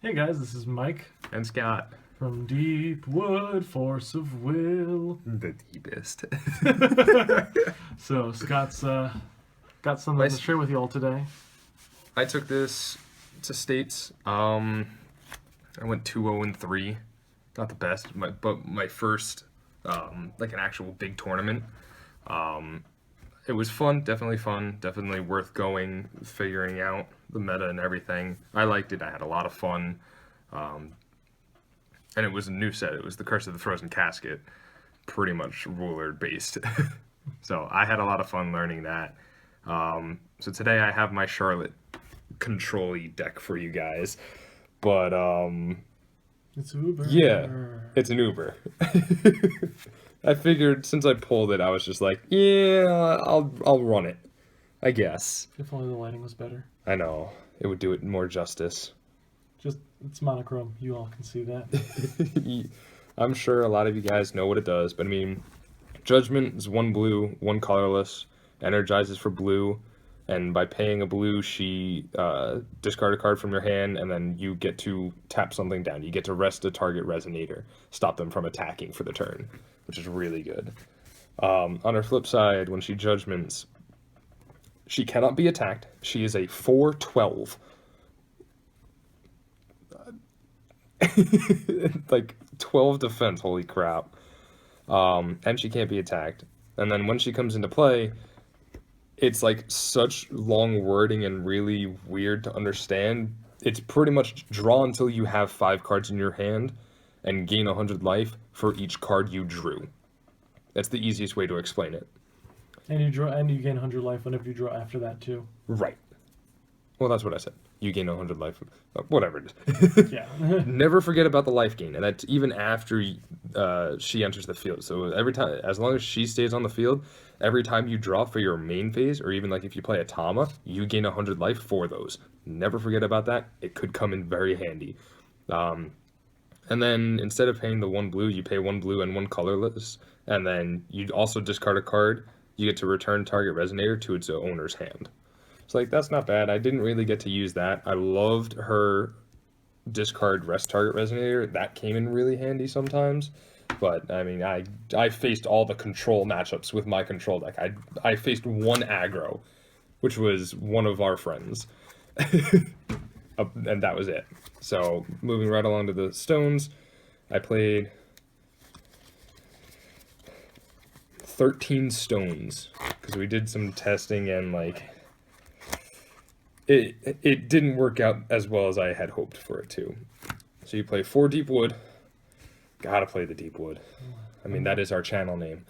Hey guys, this is Mike And Scott. from Deep Wood, Force of Will. The deepest. So Scott's got something to share with you all today. I took this to states. I went 2-0-3. Not the best, but my first like an actual big tournament. It was fun, definitely worth going, figuring out the meta and everything. I liked it. I had a lot of fun. And it was a new set. It was the Curse of the Frozen Casket, pretty much ruler based. So I had a lot of fun learning that. So today I have my Charlotte control-y deck for you guys. But It's Uber. yeah, it's an Uber. I figured since I pulled it, I was just like, yeah, I'll run it, I guess. If only the lighting was better. I know, it would do it more justice. Just, it's monochrome. You all can see that. I'm sure a lot of you guys know what it does, but I mean, Judgment is 1 blue, 1 colorless, energizes for blue, and by paying a blue, she discard a card from your hand, and then you get to tap something down. You get to rest a target resonator, stop them from attacking for the turn, which is really good. On her flip side, when she judgments, she cannot be attacked. She is a 4/12. Like 12 defense, holy crap. And she can't be attacked. And then when she comes into play, it's like such long wording and really weird to understand. It's pretty much draw until you have 5 cards in your hand and gain 100 life for each card you drew. That's the easiest way to explain it. And you gain 100 life whenever you draw after that too. Right. Well, that's what I said. You gain 100 life. Whatever it is. Yeah. Never forget about the life gain, and that's even after she enters the field. So every time, as long as she stays on the field, every time you draw for your main phase, or even like if you play a Tama, you gain 100 life for those. Never forget about that. It could come in very handy. And then instead of paying the 1 blue, you pay 1 blue and 1 colorless, and then you also discard a card. You get to return target resonator to its owner's hand. So like that's not bad. I didn't really get to use that. I loved her discard rest target resonator. That came in really handy sometimes. But I mean, I faced all the control matchups with my control deck. I faced 1 aggro, which was one of our friends, and that was it. So moving right along to the stones, I played 13 stones because we did some testing and like. It didn't work out as well as I had hoped for it to. So you play 4 deep wood. Gotta play the deep wood. I mean, that is our channel name.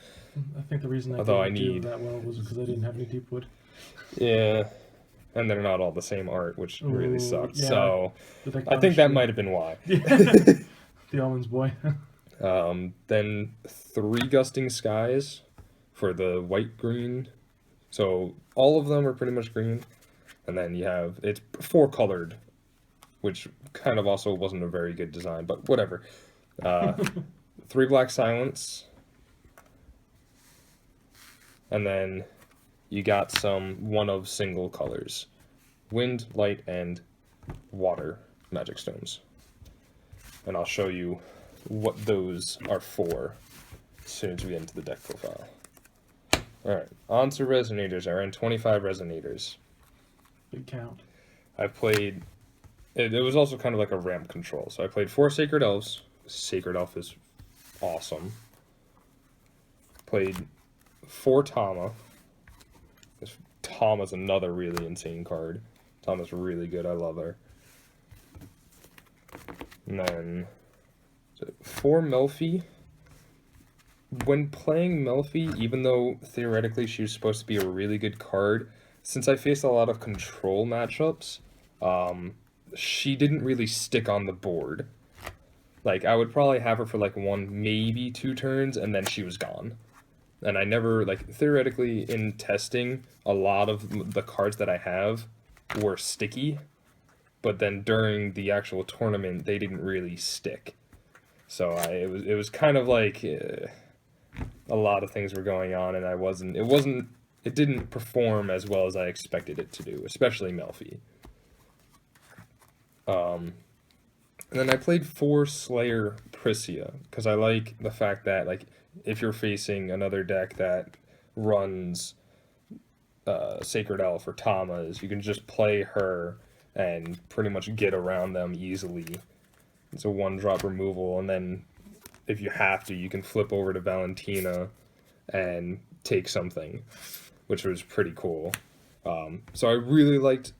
I think the reason I didn't do that well was because I didn't have any deep wood. Yeah. And they're not all the same art, which really sucked. Yeah. So I think that might have been why. The almonds boy. Then 3 gusting skies for the white green. So all of them are pretty much green. And then you have, it's 4 colored, which kind of also wasn't a very good design, but whatever. 3 black silence. And then you got some 1 of single colors. Wind, light, and water magic stones. And I'll show you what those are for as soon as we get into the deck profile. Alright, on to resonators. I ran 25 resonators. Big count. I played, it was also kind of like a ramp control. So I played 4 Sacred Elves. Sacred Elf is awesome. Played 4 Tama. Tama's another really insane card. Tama's really good. I love her. And then 4 Melfee. When playing Melfee, even though theoretically she was supposed to be a really good card, since I faced a lot of control matchups, she didn't really stick on the board. Like, I would probably have her for like 1, maybe 2 turns, and then she was gone. And I never, like, theoretically in testing, a lot of the cards that I have were sticky, but then during the actual tournament, they didn't really stick. So it was kind of like a lot of things were going on, and it didn't perform as well as I expected it to do, especially Melfee. And then I played 4 Slayer Pricia, because I like the fact that, like, if you're facing another deck that runs Sacred Elf or Tama's, you can just play her and pretty much get around them easily. It's a 1-drop removal, and then if you have to, you can flip over to Valentina and take something, which was pretty cool. So I really liked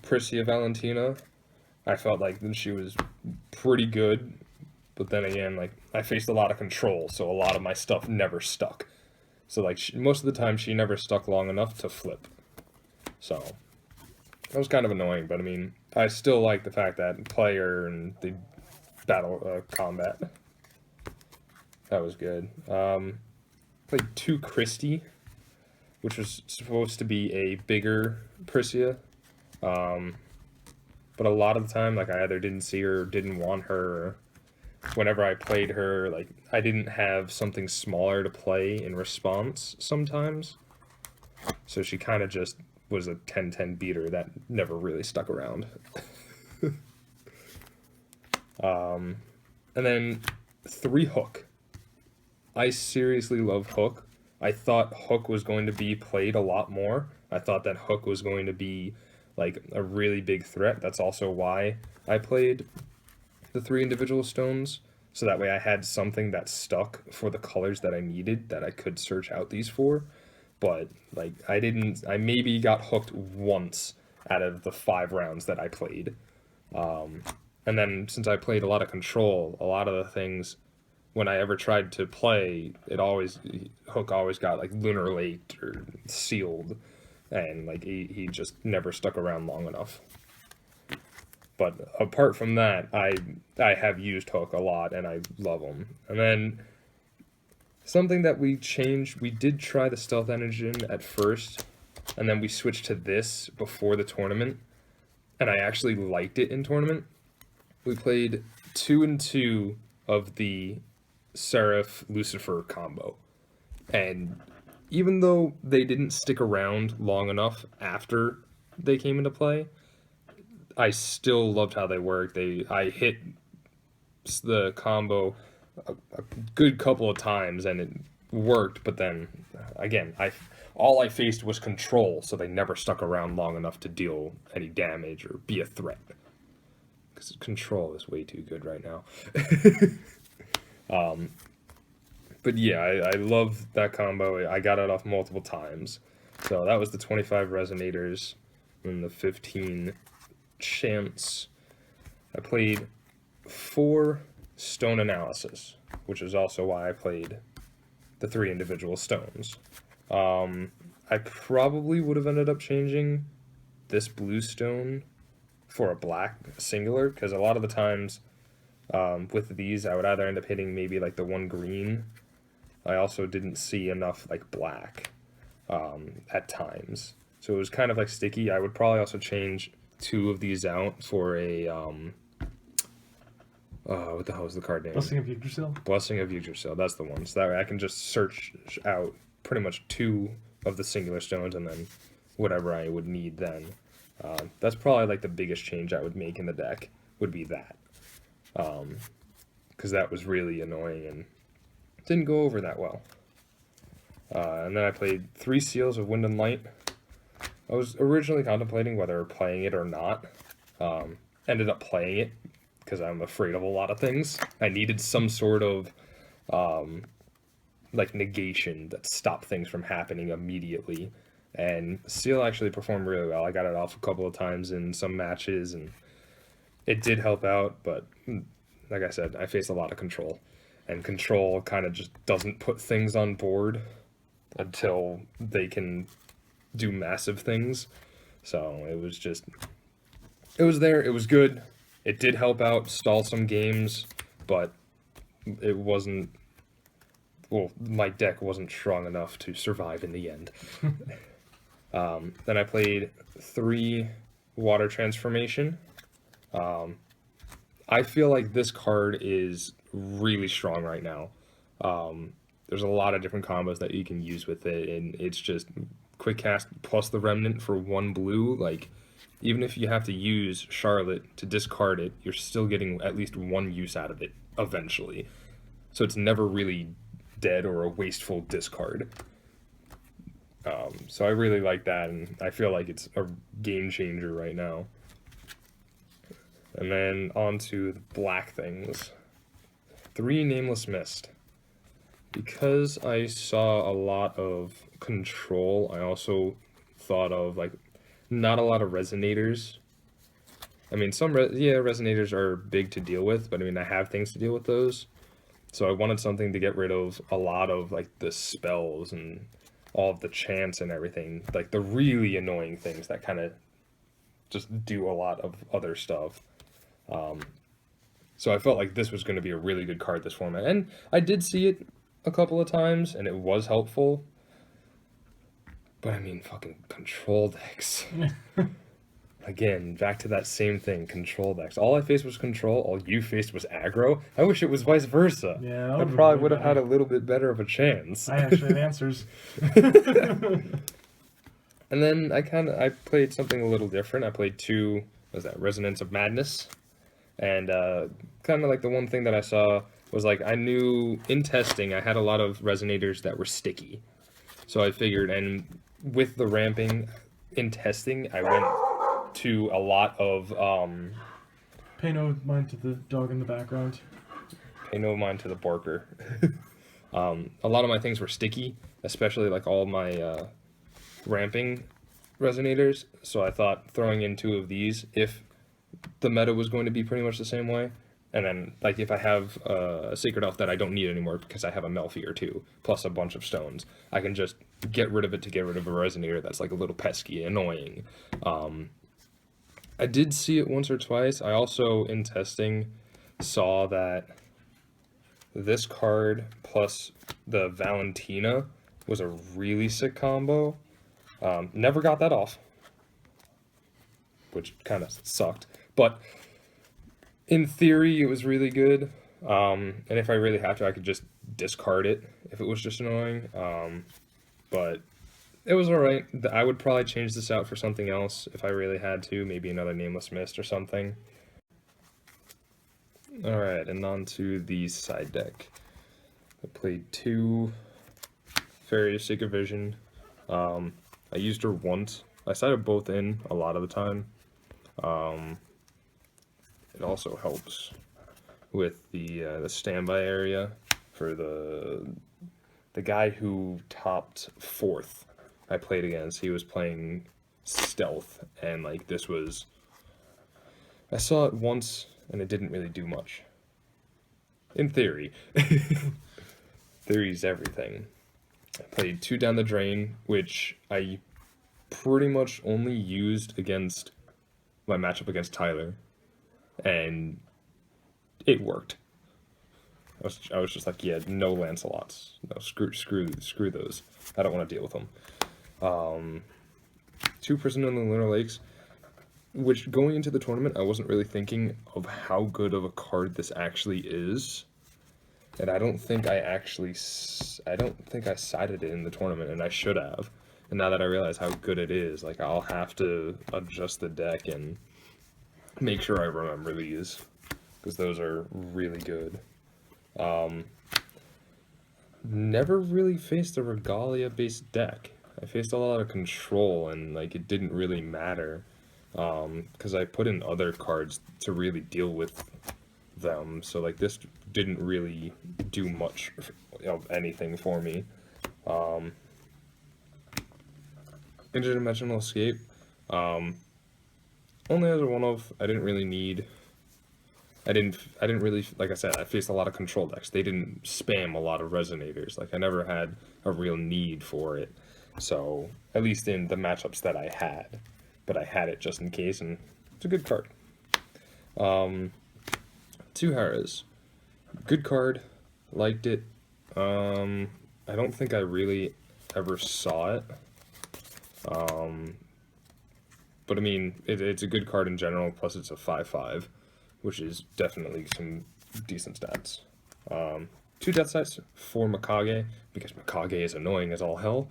Pricia Valentina. I felt like she was pretty good, but then again, like, I faced a lot of control, so a lot of my stuff never stuck. So, like, most of the time, she never stuck long enough to flip. So, that was kind of annoying, but I mean, I still like the fact that player and the battle combat. That was good. Played 2 Christie, which was supposed to be a bigger Pricia. But a lot of the time, like, I either didn't see her or didn't want her. Or whenever I played her, like, I didn't have something smaller to play in response sometimes. So she kind of just was a 10-10 beater that never really stuck around. And then 3 Hook. I seriously love Hook. I thought Hook was going to be played a lot more. I thought that Hook was going to be like a really big threat. That's also why I played the 3 individual stones, so that way I had something that stuck for the colors that I needed that I could search out these for. But like, I maybe got hooked once out of the 5 rounds that I played. And then since I played a lot of control, a lot of the things when I ever tried to play, Hook always got like Lunar Late or Sealed, and like he just never stuck around long enough. But apart from that, I have used Hook a lot and I love him. And then something that we changed, we did try the Stealth Engine at first, and then we switched to this before the tournament, and I actually liked it in tournament. We played 2 and 2 of the Seraph Lucifer combo, and even though they didn't stick around long enough after they came into play, I still loved how they worked. I hit the combo a good couple of times and it worked, but then again, all I faced was control, so they never stuck around long enough to deal any damage or be a threat. Because control is way too good right now. But yeah, I love that combo. I got it off multiple times. So that was the 25 Resonators and the 15 Chants. I played 4 Stone Analysis, which is also why I played the 3 individual stones. I probably would have ended up changing this blue stone for a black singular, because a lot of the times with these I would either end up hitting maybe like the 1 green. I also didn't see enough like black at times, so it was kind of like sticky. I would probably also change 2 of these out for a what the hell is the card name? Blessing of Yggdrasil? Blessing of Yggdrasil, that's the one. So that way I can just search out pretty much 2 of the singular stones and then whatever I would need then. That's probably like the biggest change I would make in the deck, would be that. Because that was really annoying and didn't go over that well. And then I played 3 Seals of Wind and Light. I was originally contemplating whether playing it or not. Ended up playing it because I'm afraid of a lot of things. I needed some sort of like negation that stopped things from happening immediately. And Seal actually performed really well. I got it off a couple of times in some matches, and it did help out, but like I said, I faced a lot of control. And control kind of just doesn't put things on board until they can do massive things. So it was there, it was good. It did help out, stall some games, but it wasn't, well, my deck wasn't strong enough to survive in the end. Then I played 3 Water Transformation. I feel like this card is really strong right now. There's a lot of different combos that you can use with it, and it's just quick cast plus the Remnant for 1 blue. Like, even if you have to use Charlotte to discard it, you're still getting at least one use out of it eventually. So it's never really dead or a wasteful discard. So I really like that, and I feel like it's a game changer right now. And then on to the black things. 3 Nameless Mist. Because I saw a lot of control, I also thought of, like, not a lot of resonators. I mean, resonators are big to deal with, but I mean, I have things to deal with those. So I wanted something to get rid of a lot of, like, the spells and all of the chants and everything, like the really annoying things that kind of just do a lot of other stuff. So I felt like this was going to be a really good card this format, and I did see it a couple of times, and it was helpful. But I mean, fucking control decks. Again, back to that same thing, control decks. All I faced was control, all you faced was aggro. I wish it was vice versa. Yeah, I probably would have had a little bit better of a chance. I actually had answers. And then I played something a little different. I played 2, Resonance of Madness. And kind of like the one thing that I saw was, like, I knew in testing I had a lot of resonators that were sticky. So I figured, and with the ramping in testing, I went to a lot of Pay no mind to the dog in the background. Pay no mind to the barker. A lot of my things were sticky, especially like all my ramping resonators. So I thought throwing in 2 of these, if the meta was going to be pretty much the same way, and then, like, if I have a Sacred Elf that I don't need anymore because I have a Melfee or 2, plus a bunch of stones, I can just get rid of it to get rid of a resonator that's, like, a little pesky, annoying. I did see it once or twice. I also, in testing, saw that this card plus the Valentina was a really sick combo. Never got that off, which kind of sucked. But in theory, it was really good. And if I really have to, I could just discard it if it was just annoying. But it was alright. I would probably change this out for something else if I really had to. Maybe another Nameless Mist or something. Alright, and on to the side deck. I played 2 Fairy of Sacred Vision. I used her once. I sided both in a lot of the time. It also helps with the standby area for the guy who topped 4th I played against. He was playing Stealth, and, like, this was... I saw it once, and it didn't really do much. In theory. Theory's everything. I played 2 Down the Drain, which I pretty much only used against my matchup against Tyler, and it worked. I was just like, yeah, no Lancelots. No, screw those. I don't want to deal with them. 2 Prisoner in the Lunar Lakes, which going into the tournament, I wasn't really thinking of how good of a card this actually is. And I don't think I sided it in the tournament, and I should have. And now that I realize how good it is, like, I'll have to adjust the deck and make sure I remember these, because those are really good. Never really faced a Regalia-based deck. I faced a lot of control, and, like, it didn't really matter, because I put in other cards to really deal with them, so, like, this didn't really do much of anything for me. Interdimensional Escape, only as a one-of. I didn't really need... I didn't really, like I said, I faced a lot of control decks. They didn't spam a lot of resonators. Like, I never had a real need for it. So, at least in the matchups that I had. But I had it just in case, and it's a good card. 2 Haras. Good card. Liked it. I don't think I really ever saw it. But I mean, it's a good card in general, plus it's a 5/5. Which is definitely some decent stats. 2 Death Sights for Mikage, because Mikage is annoying as all hell.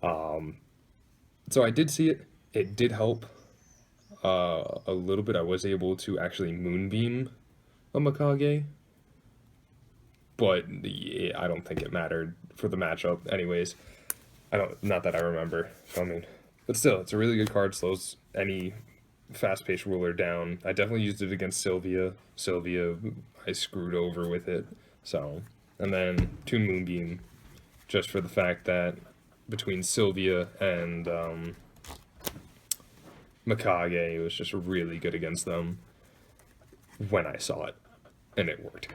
So I did see it. It did help. a little bit. I was able to actually moonbeam a Mikage, but yeah, I don't think it mattered for the matchup. Anyways, not that I remember. So, I mean, but still, it's a really good card. Slows any fast-paced ruler down. I definitely used it against Sylvia. I screwed over with it. So, and then 2 moonbeam, just for the fact that between Sylvia and Mikage, it was just really good against them when I saw it, and it worked.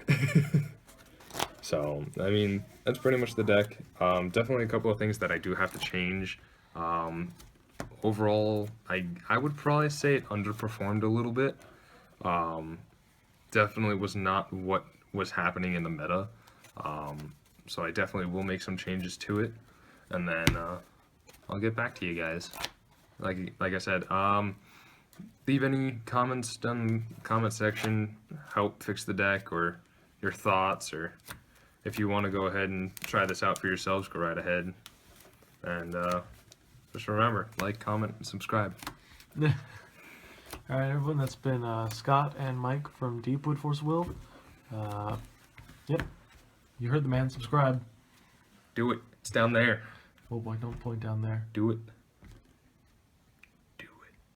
So, I mean, that's pretty much the deck. Definitely a couple of things that I do have to change. Overall, I would probably say it underperformed a little bit. Definitely was not what was happening in the meta. So I definitely will make some changes to it, and then I'll get back to you guys. Like I said, leave any comments down in the comment section, help fix the deck, or your thoughts, or if you want to go ahead and try this out for yourselves, go right ahead. And just remember, like, comment, and subscribe. Alright, everyone, that's been Scott and Mike from Deepwood Force Will. Yep, you heard the man. Subscribe. Do it. It's down there. Oh boy, don't point down there. Do it.